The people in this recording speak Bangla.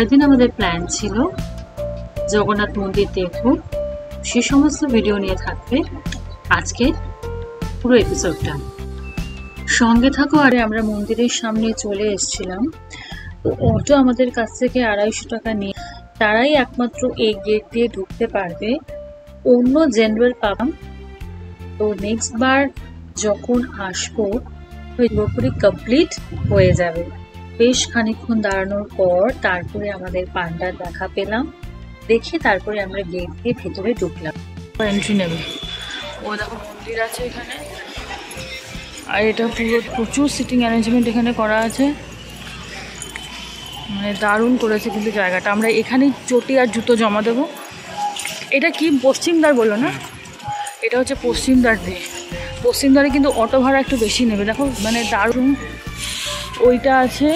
সেদিন আমাদের প্ল্যান ছিল জগন্নাথ মন্দির দেখব, সে সমস্ত ভিডিও নিয়ে থাকবে আজকের পুরো এপিসোডটা। সঙ্গে থাকো। আরে আমরা মন্দিরের সামনে চলে এসেছিলাম, তো অটো আমাদের কাছ থেকে 250 টাকা নিয়ে, তারাই একমাত্র এই গেট দিয়ে ঢুকতে পারবে, অন্য জেনারেল পাবাম। তো নেক্সট বার যখন আসবো পুরোপুরি কমপ্লিট হয়ে যাবে। বেশ খানিকক্ষণ দাঁড়ানোর পর তারপরে আমাদের পান্ডার দেখা পেলাম, দেখে তারপরে আমরা গেট দিয়ে ভেতরে ঢুকলাম। এন্ট্রি নেবে, ও দেখো মন্দির আছে এখানে, আর এটা পুরো প্রচুর সিটিং অ্যারেঞ্জমেন্ট এখানে করা আছে, মানে দারুণ করেছে কিন্তু জায়গাটা। আমরা এখানেই চটি আর জুতো জমা দেবো। এটা কি পশ্চিম দ্বার বলো না? এটা হচ্ছে পশ্চিম দ্বার দিয়ে। পশ্চিম দ্বারে কিন্তু অটো ভাড়া একটু বেশি নেবে, দেখো মানে দারুণ। ওইটা আছে